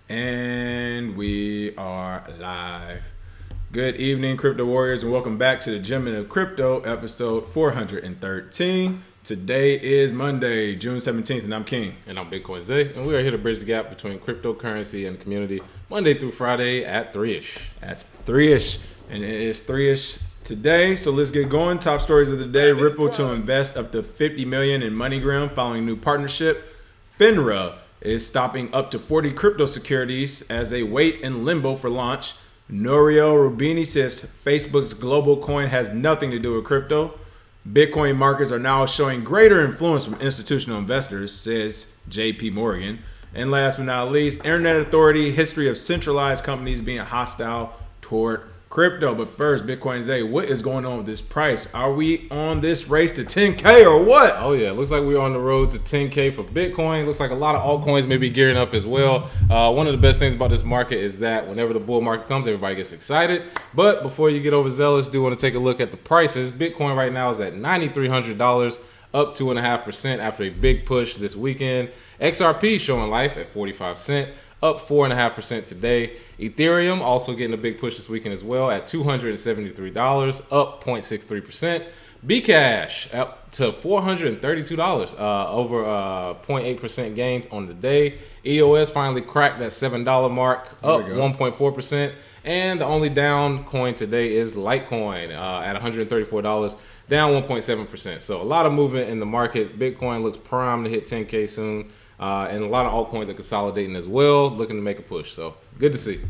And we are live. Good evening, Crypto Warriors, and welcome back to the Gem of Crypto, episode 413. Today is Monday, June 17th, and I'm King. And I'm Bitcoin Zay, and we are here to bridge the gap between cryptocurrency and the community Monday through Friday at 3-ish. That's 3-ish, and it is 3-ish today, so let's get going. Top stories of the day: Ripple to invest up to $50 million in MoneyGram following new partnership. FINRA is stopping up to 40 crypto securities as they wait in limbo for launch. Nouriel Rubini says Facebook's global coin has nothing to do with crypto. Bitcoin markets are now showing greater influence from institutional investors, says JP Morgan. And last but not least, Internet Authority, history of centralized companies being hostile toward crypto. But first, Bitcoin Zay, what is going on with this price? Are we on this race to 10K or what? Oh yeah, looks like we're on the road to 10K for Bitcoin. Looks like a lot of altcoins may be gearing up as well. One of the best things about this market is that whenever the bull market comes, everybody gets excited. But before you get overzealous, do want to take a look at the prices. Bitcoin right now is at $9,300, up 2.5% after a big push this weekend. XRP showing life at 45 cents. Up 4.5% today. Ethereum also getting a big push this weekend as well at $273, up 0.63%. Bcash up to $432, over 0.8% gain on the day. EOS finally cracked that $7 mark, up 1.4%. And the only down coin today is Litecoin at $134, down 1.7%. So a lot of movement in the market. Bitcoin looks primed to hit 10K soon. And a lot of altcoins are consolidating as well, looking to make a push. So good to see.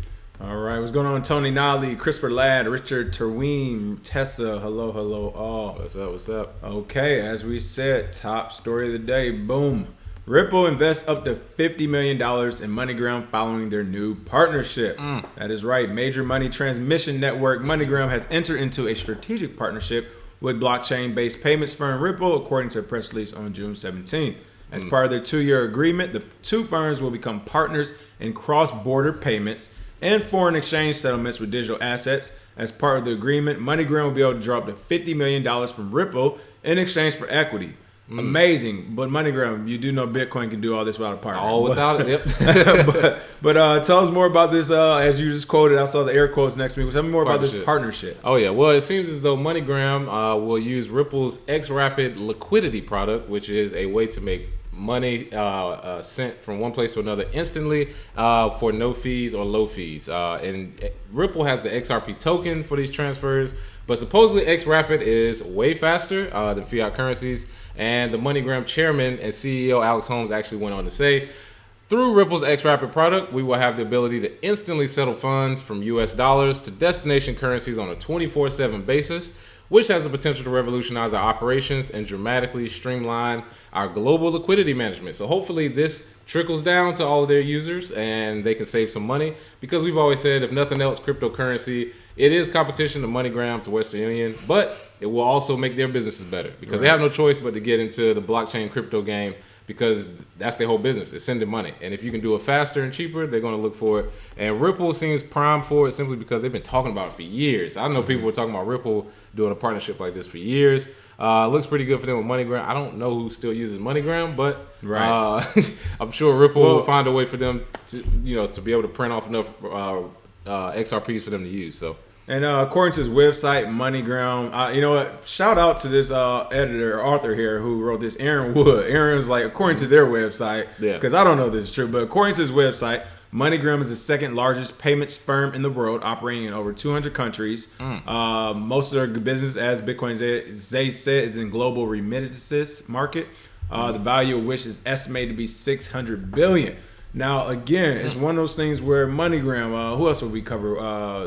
All right, what's going on? Tony Nolly, Christopher Ladd, Richard Terween, Tessa, hello all. What's up? Okay, as we said, top story of the day, boom. Ripple invests up to $50 million in MoneyGram following their new partnership. That is right. Major money transmission network MoneyGram has entered into a strategic partnership with blockchain-based payments firm Ripple, according to a press release on June 17th. As part of their 2-year agreement, the two firms will become partners in cross-border payments and foreign exchange settlements with digital assets. As part of the agreement, MoneyGram will be able to draw up to $50 million from Ripple in exchange for equity. Amazing. But MoneyGram, you do know Bitcoin can do all this without a partner. All without it, yep. but tell us more about this, as you just quoted. I saw the air quotes next to me. Tell me more about this partnership. Oh, yeah. Well, it seems as though MoneyGram will use Ripple's X-Rapid liquidity product, which is a way to make money sent from one place to another instantly for no fees or low fees. And Ripple has the XRP token for these transfers, but supposedly X-Rapid is way faster than fiat currencies. And the MoneyGram chairman and CEO Alex Holmes actually went on to say, through Ripple's X-Rapid product, we will have the ability to instantly settle funds from US dollars to destination currencies on a 24/7 basis, which has the potential to revolutionize our operations and dramatically streamline our global liquidity management. So hopefully this trickles down to all of their users and they can save some money, because we've always said, if nothing else, cryptocurrency, it is competition to MoneyGram, to Western Union, but it will also make their businesses better, because they have no choice but to get into the blockchain crypto game, because that's their whole business, is sending money. And if you can do it faster and cheaper, they're going to look for it. And Ripple seems primed for it simply because they've been talking about it for years. I know people were talking about Ripple doing a partnership like this for years. Looks pretty good for them with MoneyGram. I don't know who still uses MoneyGram, but I'm sure Ripple will find a way for them to, to be able to print off enough XRPs for them to use. So. And according to his website, MoneyGram, you know what? Shout out to this editor, author here, who wrote this, Aaron Wood. Aaron's like, according to their website, because I don't know if this is true, but according to his website, MoneyGram is the second largest payments firm in the world, operating in over 200 countries. Most of their business, as Bitcoin Zay said, is in global remittances market, the value of which is estimated to be $600 billion. Now, again, it's one of those things where MoneyGram, who else would we cover?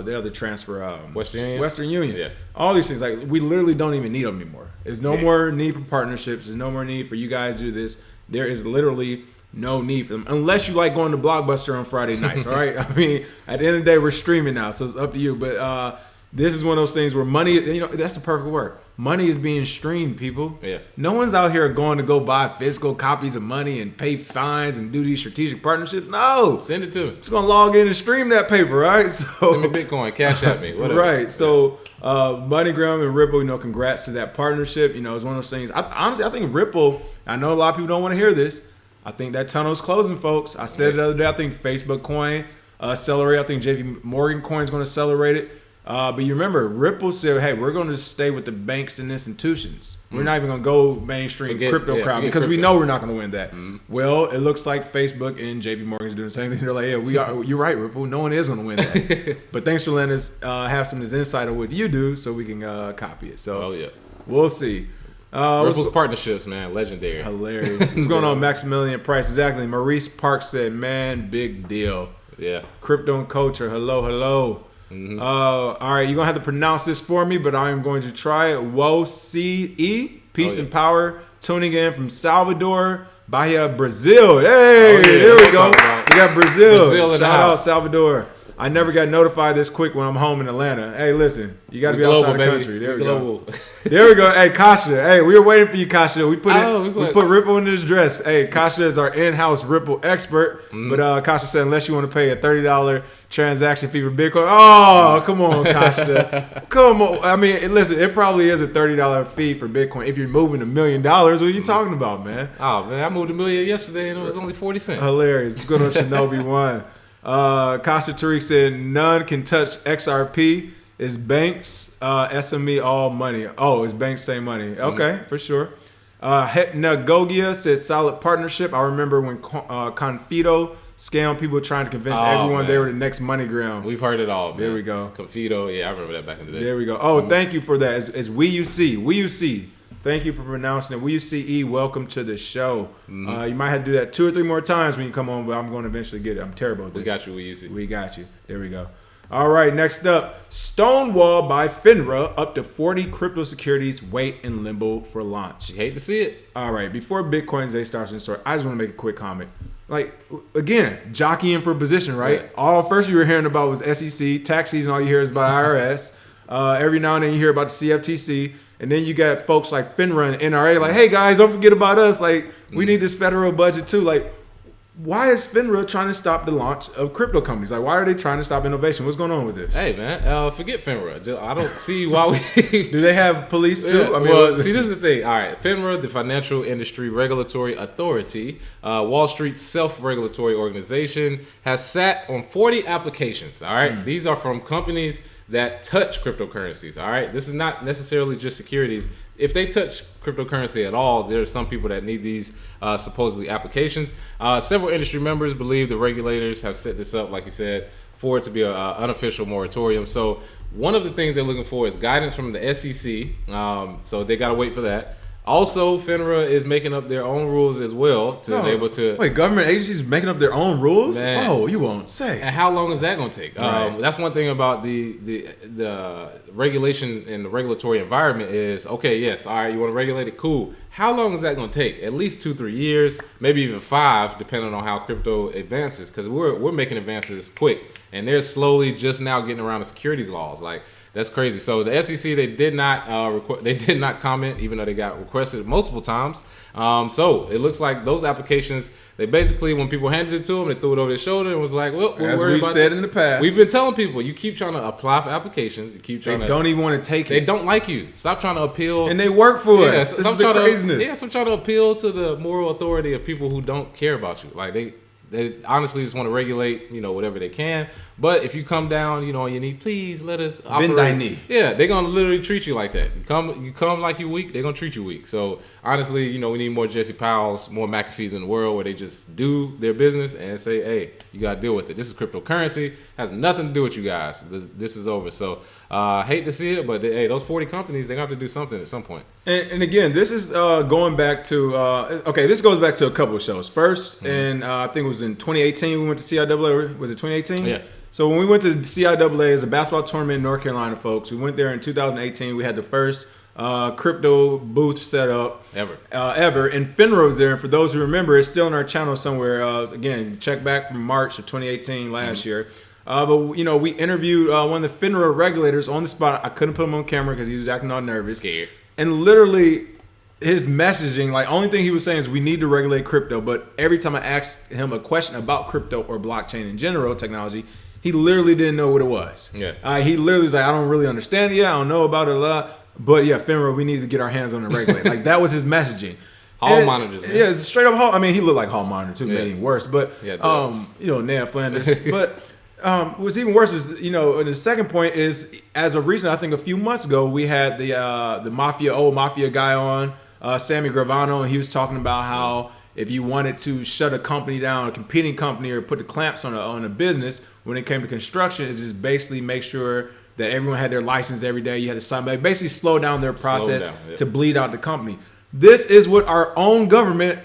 The other transfer, Western Union. Yeah. All these things, like, we literally don't even need them anymore. There's no more need for partnerships. There's no more need for you guys to do this. There is literally no need for them, unless you like going to Blockbuster on Friday nights. All right. I mean, at the end of the day, we're streaming now, so it's up to you. But this is one of those things where money, that's the perfect word. Money is being streamed, people. Yeah. No one's out here going to go buy physical copies of money and pay fines and do these strategic partnerships. No. Send it to me. It's going to log in and stream that paper, right? So, send me Bitcoin, cash at me, whatever. Right. So MoneyGram and Ripple, congrats to that partnership. It's one of those things. Honestly, I think Ripple, I know a lot of people don't want to hear this, I think that tunnel's closing, folks. I said it the other day. I think Facebook coin accelerate. I think JP Morgan coin is going to accelerate it. But you remember, Ripple said, hey, we're going to stay with the banks and institutions. We're not even going to go mainstream crypto crowd because we know we're not going to win that. Well, it looks like Facebook and JP Morgan's doing the same thing. They're like, yeah, you're right, Ripple. No one is going to win that. But thanks for letting us have some of this insight on what you do so we can copy it. So we'll see. Ripple's partnerships, man, legendary. Hilarious. What's going on, Maximilian Price? Exactly. Maurice Park said, man, big deal. Yeah. Crypto and culture. Hello. All right, you're going to have to pronounce this for me, but I am going to try it. WOCE, peace and power, tuning in from Salvador, Bahia, Brazil. Hey, there we go. We got Brazil. Shout out Salvador. I never got notified this quick when I'm home in Atlanta. Hey, listen, you got to be outside the country. There we go. There we go. Hey, Kasha. Hey, we were waiting for you, Kasha. We put Ripple in this dress. Hey, Kasha is our in-house Ripple expert. But Kasha said, unless you want to pay a $30 transaction fee for Bitcoin. Oh, come on, Kasha. Come on. I mean, listen, it probably is a $30 fee for Bitcoin. If you're moving $1 million, what are you talking about, man? Oh, man, I moved $1 million yesterday and it was only 40 cents. Hilarious. Good on Shinobi 1. Kasha Tariq said none can touch XRP. Is banks SME all money? Oh, is banks same money? Okay, for sure. Nagogia said solid partnership. I remember when Confido scammed people trying to convince everyone they were the next MoneyGram. We've heard it all, man. There we go. Confido, yeah, I remember that back in the day. There we go. Oh, thank you for that. It's WeUC. Thank you for pronouncing it. WUCE, welcome to the show. You might have to do that 2 or 3 more times when you come on, but I'm going to eventually get it. I'm terrible at this. We got you, WUCE. We got you. There we go. All right, next up, Stonewall by FINRA, up to 40 crypto securities wait in limbo for launch. You hate to see it. All right, before Bitcoin's Day starts in the story, I just want to make a quick comment. Like, again, jockeying for position, right? Yeah. All first you were hearing about was SEC. Tax season, all you hear is about IRS. Every now and then you hear about the CFTC. And then you got folks like FINRA and NRA like, hey, guys, don't forget about us. Like, we need this federal budget, too. Like, why is FINRA trying to stop the launch of crypto companies? Like, why are they trying to stop innovation? What's going on with this? Hey, man, forget FINRA. I don't see why we... Do they have police, too? Yeah, I mean, well, see, this is the thing. All right, FINRA, the Financial Industry Regulatory Authority, Wall Street's self-regulatory organization, has sat on 40 applications, all right? These are from companies that touch cryptocurrencies, all right? This is not necessarily just securities. If they touch cryptocurrency at all, there are some people that need these supposedly applications. Several industry members believe the regulators have set this up, like you said, for it to be an unofficial moratorium. So one of the things they're looking for is guidance from the SEC. So they got to wait for that. Also, FINRA is making up their own rules as well to be able to... Wait, government agencies making up their own rules? Man. Oh, you won't say. And how long is that going to take? Right. That's one thing about the regulation and the regulatory environment is, okay, yes, all right, you want to regulate it? Cool. How long is that going to take? At least 2-3 years, maybe even 5, depending on how crypto advances, because we're making advances quick, and they're slowly just now getting around the securities laws. Like, that's crazy. So the SEC, they did not comment, even though they got requested multiple times. So it looks like those applications, they basically, when people handed it to them, they threw it over their shoulder and was like, well, we're as worried we've about said that. in the past. We've been telling people, you keep trying to apply for applications. You keep trying they don't even want to take it. They don't like you. Stop trying to appeal. And they work for us. This is the craziness. Stop trying to appeal to the moral authority of people who don't care about you. Like, they honestly just want to regulate, whatever they can. But if you come down, on your knee, please let us operate. Bend thy knee. Yeah, they're gonna literally treat you like that. You come like you weak, they're gonna treat you weak. So honestly, we need more Jesse Powells, more McAfees in the world where they just do their business and say, hey, you gotta deal with it. This is cryptocurrency, has nothing to do with you guys. This is over. So hate to see it, but hey, those 40 companies, they got to do something at some point. And again, this is going back to this goes back to a couple of shows. First, and I think it was in 2018 we went to CIAA. Was it 2018? Yeah. So when we went to CIAA, it's a basketball tournament in North Carolina, folks. We went there in 2018. We had the first crypto booth set up ever, and FINRA was there. And for those who remember, it's still on our channel somewhere. Again, check back from March of 2018 last year. But we interviewed one of the FINRA regulators on the spot. I couldn't put him on camera because he was acting all nervous, scared, and literally his messaging, like, only thing he was saying is we need to regulate crypto. But every time I asked him a question about crypto or blockchain in general, technology, he literally didn't know what it was. Yeah. He literally was like, I don't really understand it. I don't know about it a lot. But yeah, FINRA, we need to get our hands on and regulate. Like, that was his messaging. Hall monitors, man. Yeah, it's straight up hall. I mean, he looked like hall monitor too, made him worse. But Yeah, Ned Flanders. But what's even worse is, and the second point is, as of recent, I think a few months ago, we had the old mafia guy on, Sammy Gravano, and he was talking about how if you wanted to shut a company down, a competing company, or put the clamps on a business when it came to construction, is just basically make sure that everyone had their license every day. You had to sign back, basically slow down their process to bleed out the company. This is what our own government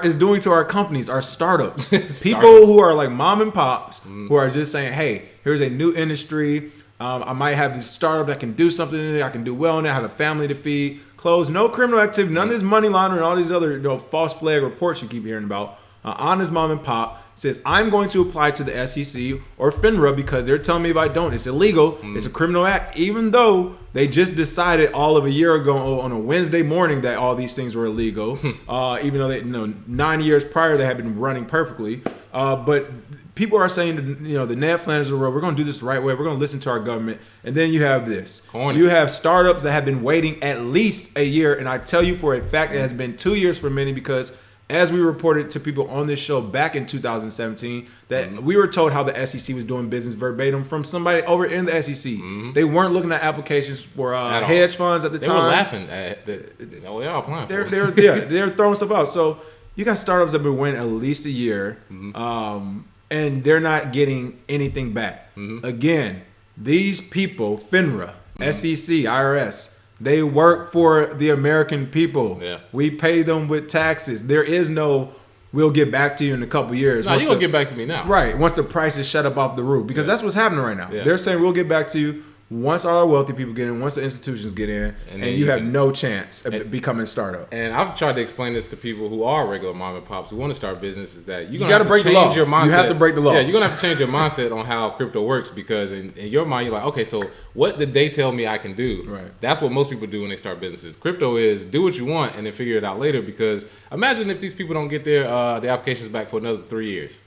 is doing to our companies, our startups. People who are like mom and pops who are just saying, hey, here's a new industry. I might have this startup that can do something in it. I can do well in it. I have a family to feed. Close. No criminal activity. None of this money laundering, all these other false flag reports you keep hearing about. Honest mom and pop says, I'm going to apply to the SEC or FINRA because they're telling me if I don't, it's illegal. It's a criminal act, even though they just decided all of a year ago on a Wednesday morning that all these things were illegal, even though 9 years prior they had been running perfectly. But people are saying, the Ned Flanders of the world, we're going to do this the right way. We're going to listen to our government. And then you have this. Corny. You have startups that have been waiting at least a year. And I tell you for a fact, it has been 2 years for many because as we reported to people on this show back in 2017, that we were told how the SEC was doing business verbatim from somebody over in the SEC. They weren't looking at applications for hedge funds at the time. They were laughing at they all applying for it. They're throwing stuff out. So you got startups that have been waiting at least a year, and they're not getting anything back. Again, these people, FINRA, SEC, IRS, they work for the American people. Yeah. We pay them with taxes. There is no, we'll get back to you in a couple years. No, you're going to get back to me now. Right. Once the prices shut up off the roof. Because that's what's happening right now. Yeah. They're saying we'll get back to you once all our wealthy people get in, once the institutions get in, and you have no chance of becoming a startup. And I've tried to explain this to people who are regular mom and pops who want to start businesses, that you got to break the law. Your mindset. You have to break the law. Yeah, you're going to have to change your mindset on how crypto works, because in your mind, you're like, okay, so what did they tell me I can do? Right. That's what most people do when they start businesses. Crypto is do what you want and then figure it out later, because imagine if these people don't get the applications back for another 3 years.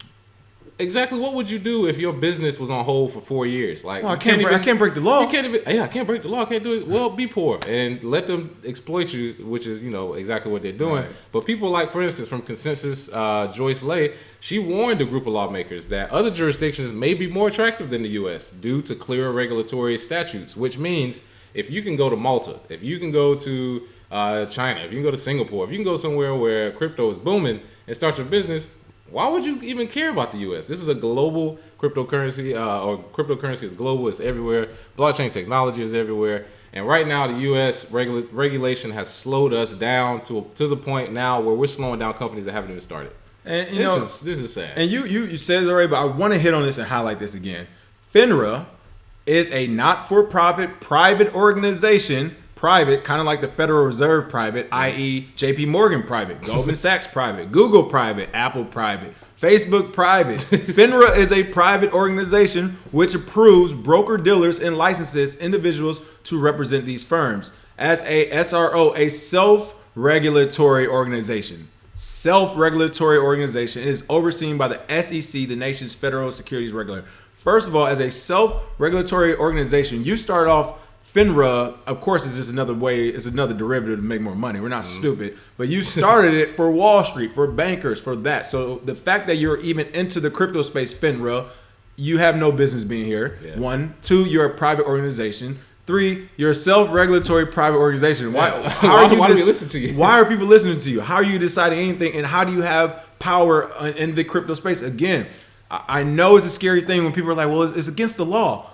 Exactly. What would you do if your business was on hold for 4 years? Like, I can't break the law. You can't even. Yeah, I can't break the law. I can't do it. Well, be poor and let them exploit you, which is exactly what they're doing. Right. But people like, for instance, from Consensus, Joyce Lay, she warned a group of lawmakers that other jurisdictions may be more attractive than the U.S. due to clearer regulatory statutes. Which means if you can go to Malta, if you can go to China, if you can go to Singapore, if you can go somewhere where crypto is booming and start your business, why would you even care about the U.S.? This is a global cryptocurrency, or cryptocurrency is global. It's everywhere. Blockchain technology is everywhere. And right now, the U.S. regulation has slowed us down to the point now where we're slowing down companies that haven't even started. And this is sad. And you said it already, but I want to hit on this and highlight this again. FINRA is a not-for-profit private organization. Private, kind of like the Federal Reserve private, i.e. JP Morgan private, Goldman Sachs private, Google private, Apple private, Facebook private. FINRA is a private organization which approves broker-dealers and licenses individuals to represent these firms. As a SRO, a self-regulatory organization. Self-regulatory organization. It is overseen by the SEC, the nation's federal securities regulator. First of all, as a self-regulatory organization, you start off. FINRA, of course, is just another way. It's another derivative to make more money. We're not stupid, but you started it for Wall Street, for bankers, for that. So the fact that you're even into the crypto space, FINRA, you have no business being here. Yeah. 1, 2, you're a private organization. 3, you're a self-regulatory private organization. Why do we listen to you? Why are people listening to you? How are you deciding anything? And how do you have power in the crypto space? Again, I know it's a scary thing when people are like, well, it's against the law.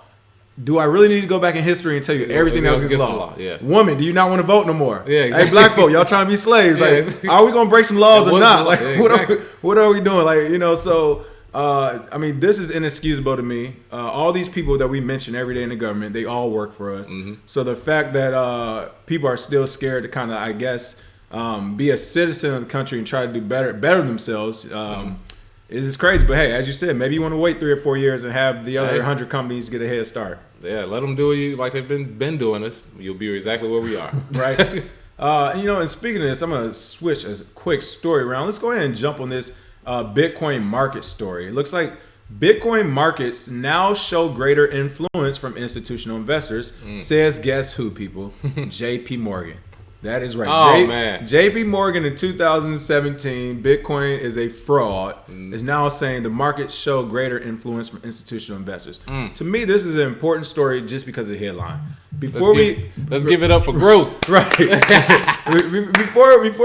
Do I really need to go back in history and tell you everything that was against the law? Yeah. Woman, do you not want to vote no more? Yeah, exactly. Hey, black folk, y'all trying to be slaves? Like, are we gonna break some laws or not? Like, what are we doing? Like, so I mean, this is inexcusable to me. All these people that we mention every day in the government, they all work for us. So the fact that people are still scared to kind of, I guess, be a citizen of the country and try to do better themselves. It's crazy, but hey, as you said, maybe you want to wait 3 or 4 years and have the other 100 companies get a head start. Yeah, let them do you like they've been doing us. You'll be exactly where we are. Right. And speaking of this, I'm going to switch a quick story around. Let's go ahead and jump on this Bitcoin market story. It looks like Bitcoin markets now show greater influence from institutional investors, says guess who, people? JP Morgan. That is right. Oh, man. JP Morgan in 2017, Bitcoin is a fraud, is now saying the markets show greater influence from institutional investors. To me, this is an important story just because of the headline. Let's give it up for growth. Right. before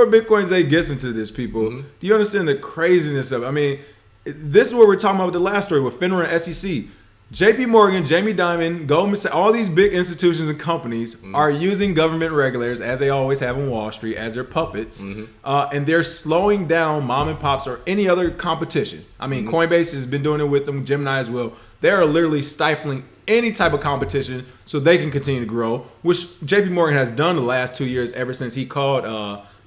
Bitcoin's A gets into this, people, do you understand the craziness of it? I mean, this is what we're talking about with the last story with FINRA and SEC. JP Morgan, Jamie Dimon, Goldman Sachs, all these big institutions and companies are using government regulators, as they always have on Wall Street, as their puppets. And they're slowing down mom and pops or any other competition. I mean, Coinbase has been doing it with them, Gemini as well. They are literally stifling any type of competition so they can continue to grow, which JP Morgan has done the last 2 years ever since he called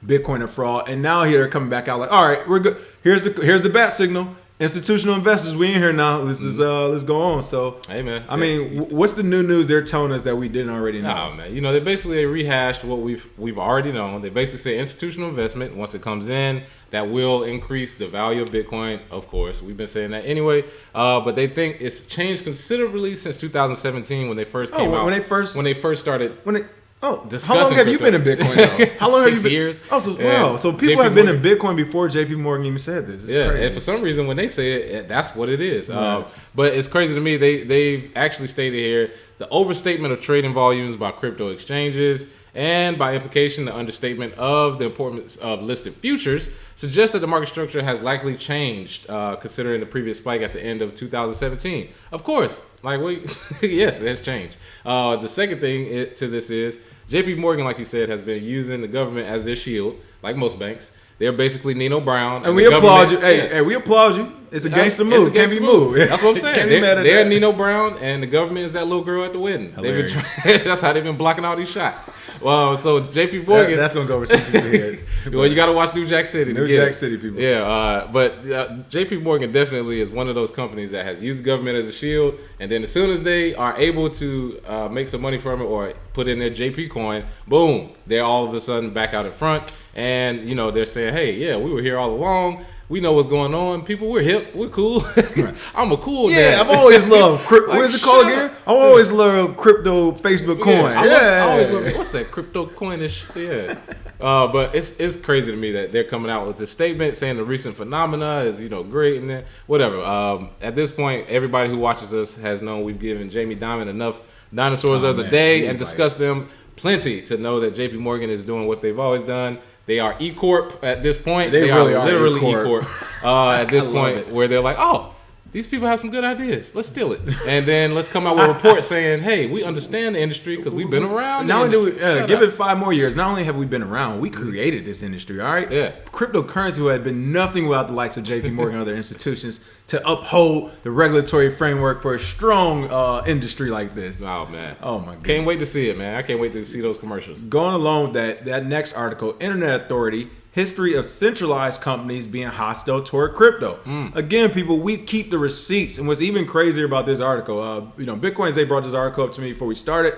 Bitcoin a fraud. And now they're coming back out like, all right, we're good. Here's the bat signal. Institutional investors, we in here now. Let's go on. So, hey man, I mean, what's the new news they're telling us that we didn't already know? Nah, man. You know, they rehashed what we've already known. They basically say institutional investment, once it comes in, that will increase the value of Bitcoin. Of course, we've been saying that anyway. But they think it's changed considerably since 2017 when they first came out. When they first started. How long have you been in Bitcoin though? How long have you been? 6 years. Oh, so wow. So people have been in Bitcoin before JP Morgan even said this. It's crazy. And for some reason when they say it, that's what it is. Right. But it's crazy to me. They've actually stated here the overstatement of trading volumes by crypto exchanges and by implication the understatement of the importance of listed futures suggests that the market structure has likely changed considering the previous spike at the end of 2017. Of course, yes, it has changed. The second thing to this is JP Morgan, like you said, has been using the government as their shield, like most banks. They're basically Nino Brown. And we applaud you. Hey, we applaud you. It's a gangster move. Can't be moved. That's what I'm saying. They're Nino Brown, and the government is that little girl at the wedding. That's how they've been blocking all these shots. Well, so JP Morgan. That's going to go over some people's heads. Well, you got to watch New Jack City. New Jack City people. Yeah, but JP Morgan definitely is one of those companies that has used the government as a shield, and then as soon as they are able to make some money from it or put in their JP coin, boom, they're all of a sudden back out in front. And, you know, they're saying, hey, yeah, we were here all along. We know what's going on. People, we're hip. We're cool. Right. I'm a cool dad. Yeah, I've always loved crypto. What's it called again? I always loved crypto Facebook coin. I always loved what's that crypto coinish? Yeah. But it's crazy to me that they're coming out with this statement saying the recent phenomena is, you know, great and then whatever. At this point, everybody who watches us has known we've given Jamie Dimon enough dinosaurs of the day and discussed them plenty to know that JP Morgan is doing what they've always done. They are E Corp at this point. They really are literally E Corp at this point, where they're like, oh, these people have some good ideas. Let's steal it, and then let's come out with a report saying, hey, we understand the industry because we've been around. Not only do we give it 5 more years. Not only have we been around, we created this industry. All right. Yeah. Cryptocurrency had been nothing without the likes of JP Morgan and other institutions to uphold the regulatory framework for a strong industry like this. Oh man. Oh my goodness. Can't wait to see it, man. I can't wait to see those commercials. Going along with that next article, Internet Authority. History of centralized companies being hostile toward crypto. Again, people, we keep the receipts. And what's even crazier about this article, you know, Bitcoins, they brought this article up to me before we started.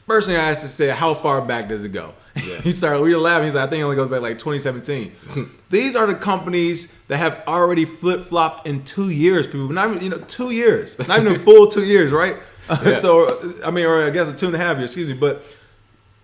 First thing I asked to say, how far back does it go? Yeah. We were laughing. He's like, I think it only goes back like 2017. These are the companies that have already flip-flopped in 2 years, people. Not even, 2 years. Not even a full 2 years, right? Yeah. So, I mean, or I guess a 2.5 years, excuse me. But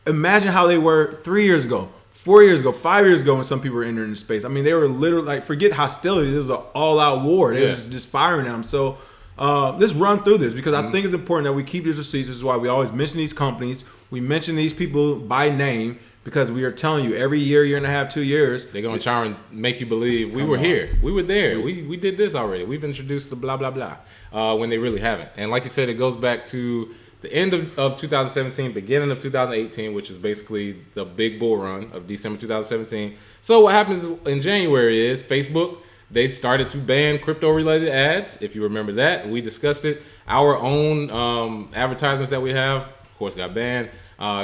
imagine how they were 3 years ago. 4 years ago, 5 years ago, when some people were entering the space. I mean, they were literally like, forget hostility. This was an all-out war. They were just firing them. So let's run through this because I think it's important that we keep these receipts. This is why we always mention these companies. We mention these people by name because we are telling you every year and a half, 2 years. They're going to try and make you believe we were here. We were there. We did this already. We've introduced the blah, blah, blah when they really haven't. And like you said, it goes back to the end of 2017, beginning of 2018, which is basically the big bull run of December 2017. So what happens in January is Facebook, they started to ban crypto-related ads. If you remember that, we discussed it. Our own advertisements that we have, of course, got banned.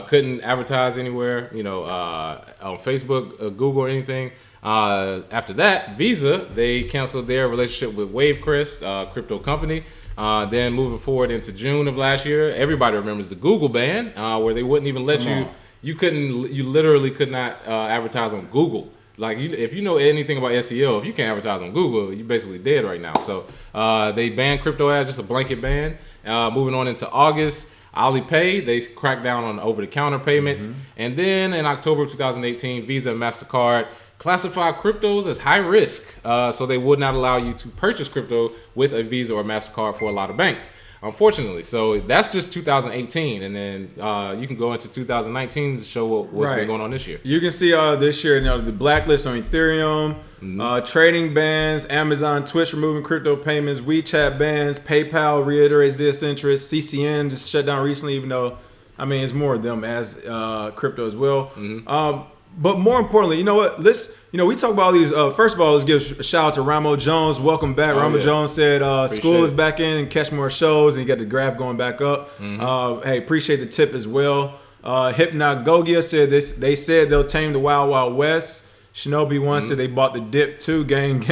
Couldn't advertise anywhere, on Facebook, Google, or anything. After that, Visa, they canceled their relationship with Wavecrest, crypto company. Then moving forward into June of last year, everybody remembers the Google ban, where they wouldn't even let you literally could not advertise on Google. Like, if you know anything about SEO, if you can't advertise on Google, you're basically dead right now. So they banned crypto ads, just a blanket ban. Moving on into August, Alipay, they cracked down on over-the-counter payments. And then in October of 2018, Visa and MasterCard classified cryptos as high risk. So they would not allow you to purchase crypto with a Visa or MasterCard for a lot of banks, unfortunately. So that's just 2018. And then you can go into 2019 to show what's been going on this year. You can see this year, the blacklist on Ethereum, trading bans, Amazon, Twitch removing crypto payments, WeChat bans, PayPal reiterates disinterest, CCN just shut down recently, even though, it's more of them as crypto as well. But more importantly, you know what? We talk about all these. First of all, let's give a shout out to Ramo Jones. Welcome back. Ramo Jones said school is back in and catch more shows, and you got the graph going back up. Hey, appreciate the tip as well. Hypnagogia said this. They said they'll tame the Wild Wild West. Shinobi One said they bought the dip too. Gang.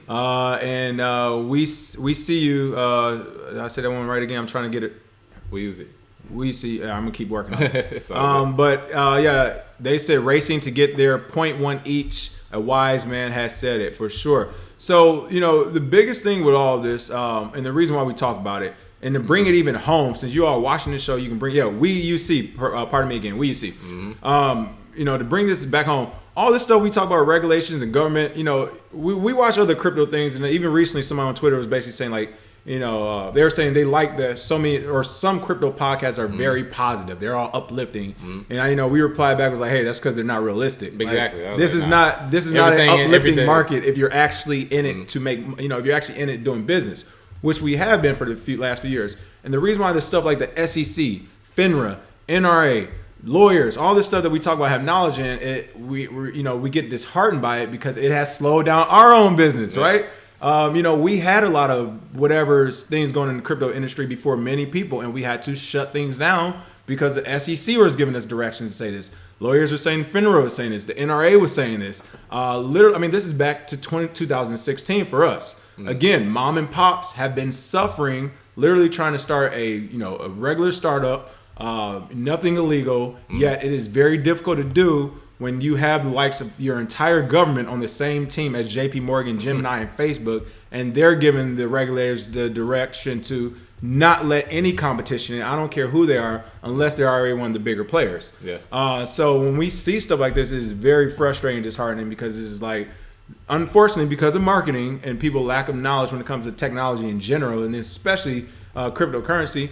And we see you. I said that one right again. I'm trying to get it. We use it. We see. I'm gonna keep working on it. They said racing to get there, 0.1 each. A wise man has said it for sure. So the biggest thing with all this, and the reason why we talk about it, and to bring it even home, since you are watching this show, you can bring pardon me again, to bring this back home. All this stuff we talk about regulations and government. We watch other crypto things, and even recently, somebody on Twitter was basically saying like. They were saying they like that some crypto podcasts are very positive. They're all uplifting, and we replied back was like, "Hey, that's because they're not realistic. Exactly. Like, this is not an uplifting market if you're actually in it to make if you're actually in it doing business, which we have been for the last few years. And the reason why this stuff like the SEC, FINRA, NRA, lawyers, all this stuff that we talk about have knowledge in it, we get disheartened by it because it has slowed down our own business, right? We had a lot of whatever things going in the crypto industry before many people, and we had to shut things down because the SEC was giving us directions to say this. Lawyers were saying, FINRA was saying this, the NRA was saying this. This is back to 2016 for us. Again, mom and pops have been suffering, literally trying to start a regular startup, nothing illegal, yet it is very difficult to do when you have the likes of your entire government on the same team as JP Morgan, Gemini, and Facebook, and they're giving the regulators the direction to not let any competition in. I don't care who they are, unless they're already one of the bigger players. So when we see stuff like this, it is very frustrating and disheartening because it's like, unfortunately, because of marketing and people lack of knowledge when it comes to technology in general, and especially cryptocurrency,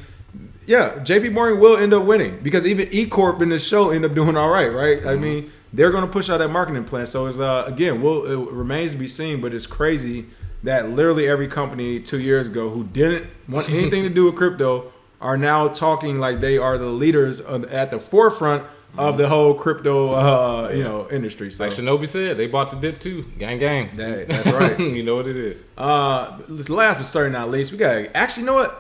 JP Morgan will end up winning because even eCorp in the show end up doing all right? I mean, they're going to push out that marketing plan. So it's it remains to be seen, but it's crazy that literally every company 2 years ago who didn't want anything to do with crypto are now talking like they are the leaders at the forefront of the whole crypto industry. So like Shinobi said, they bought the dip too. Gang. That's right. You know what it is. Last but certainly not least, we got you know what?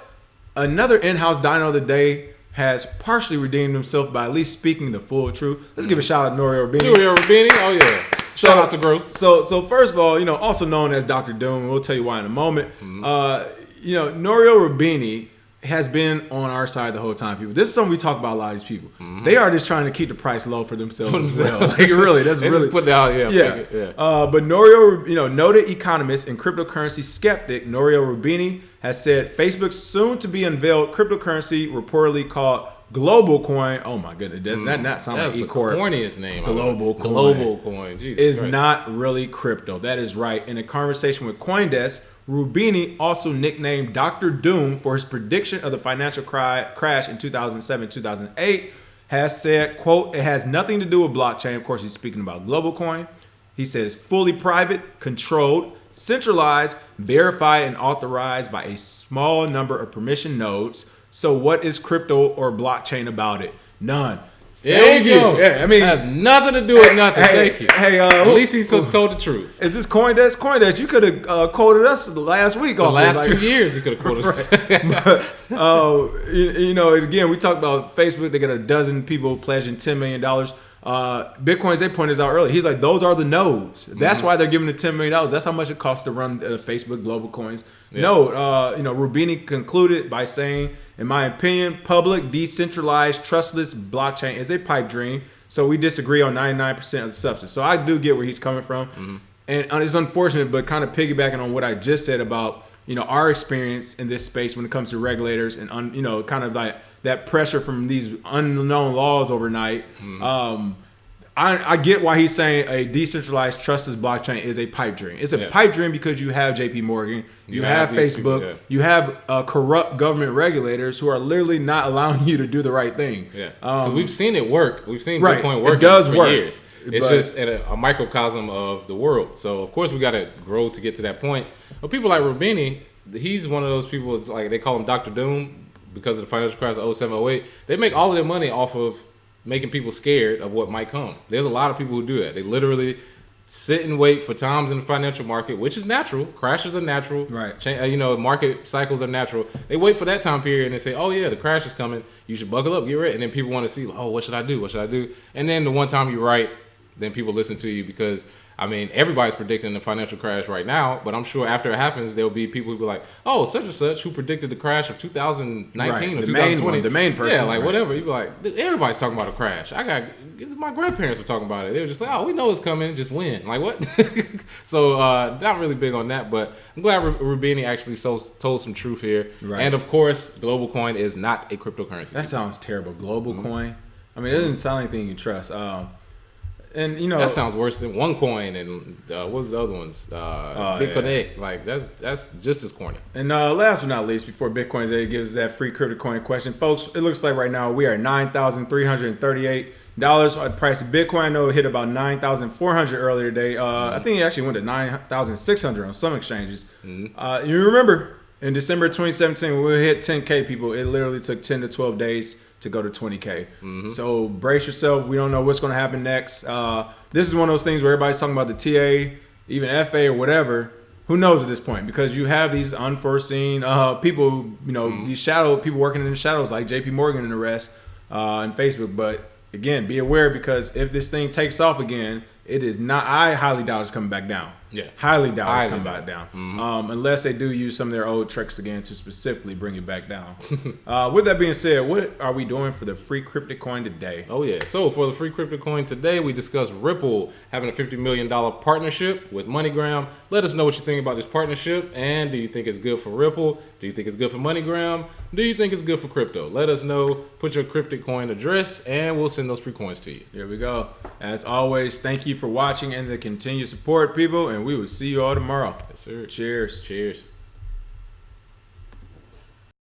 Another in-house dino of the day has partially redeemed himself by at least speaking the full truth. Let's give a shout out to Norio Rubini. Oh yeah. Shout out to Growth. So first of all, also known as Dr. Doom, we'll tell you why in a moment. Norio Rubini has been on our side the whole time, people. This is something we talk about a lot of these people. They are just trying to keep the price low for themselves as well. Like really, that's really just put it out. But Norio, noted economist and cryptocurrency skeptic Norio Rubini has said Facebook's soon to be unveiled cryptocurrency, reportedly called Global Coin. Oh my goodness, does that not sound like eCorp? That's the corniest name. Global Coin. Jesus is Christ. Not really crypto. That is right. In a conversation with CoinDesk, Rubini, also nicknamed Dr. Doom for his prediction of the financial crash in 2007-2008, has said, quote, "It has nothing to do with blockchain." Of course, he's speaking about Global Coin. He says, "Fully private, controlled, centralized, verified, and authorized by a small number of permission nodes. So what is crypto or blockchain about it? None." There you go. Yeah, it has nothing to do with nothing. Thank you. At least he told the truth. Is this CoinDesk? CoinDesk, you could have quoted us last week. The last 2 years, you could have quoted us. Again, we talked about Facebook. They got a dozen people pledging $10 million. Bitcoins, they pointed this out earlier. He's like, those are the nodes. That's why they're giving the $10 million. That's how much it costs to run Facebook Global Coins node. Rubini concluded by saying, "In my opinion, public, decentralized, trustless blockchain is a pipe dream. So we disagree on 99% of the substance." So I do get where he's coming from. And it's unfortunate, but kind of piggybacking on what I just said about our experience in this space when it comes to regulators and kind of like that pressure from these unknown laws overnight. I get why he's saying a decentralized trustless blockchain is a pipe dream. It's a pipe dream because you have JP Morgan, you have Facebook, people, you have corrupt government regulators who are literally not allowing you to do the right thing. Because we've seen it work. We've seen Bitcoin work for years. It's just a microcosm of the world. So of course we got to grow to get to that point. But people like Rubini, he's one of those people, like they call him Dr. Doom because of the financial crisis of 07, 08. They make all of their money off of making people scared of what might come. There's a lot of people who do that. They literally sit and wait for times in the financial market, which is natural. Crashes are natural. Right. Market cycles are natural. They wait for that time period and they say, oh yeah, the crash is coming. You should buckle up, get ready. And then people want to see, oh, what should I do? What should I do? And then the one time you're right, then people listen to you because, I mean, everybody's predicting the financial crash right now, but I'm sure after it happens, there'll be people who be like, oh, such and such who predicted the crash of 2019 or 2020. The main person. Yeah, like whatever. You be like, everybody's talking about a crash. My grandparents were talking about it. They were just like, oh, we know it's coming, just when. Like what? So not really big on that, but I'm glad Rubini actually told some truth here. Right. And of course, global coin is not a cryptocurrency. That sounds terrible. Global coin. I mean, it doesn't sound like anything you can trust. And that sounds worse than OneCoin and what's the other ones? Bitcoin. Like that's just as corny. And last but not least, before Bitcoin's Day gives that free crypto coin question, folks, it looks like right now we are $9,338 on the price of Bitcoin. I know it hit about 9,400 earlier today. I think it actually went to 9,600 on some exchanges. You remember in December 2017 when we hit 10K, people, it literally took 10 to 12 days to go to 20K. So brace yourself. We don't know what's going to happen next. This is one of those things where everybody's talking about the TA, even FA or whatever. Who knows at this point? Because you have these unforeseen people, these shadow people working in the shadows like JP Morgan and the rest and Facebook. But again, be aware because if this thing takes off again, it is not. I highly doubt it's coming back down. Yeah, highly doubt it's coming back down. Unless they do use some of their old tricks again to specifically bring it back down. With that being said, what are we doing for the free crypto coin today? Oh yeah, so for the free crypto coin today, we discussed Ripple having a $50 million partnership with MoneyGram. Let us know what you think about this partnership, and do you think it's good for Ripple? Do you think it's good for MoneyGram? Do you think it's good for crypto? Let us know. Put your crypto coin address, and we'll send those free coins to you. There we go. As always, thank you for watching and the continued support, people, and we will see you all tomorrow. Yes, sir. Cheers. Cheers.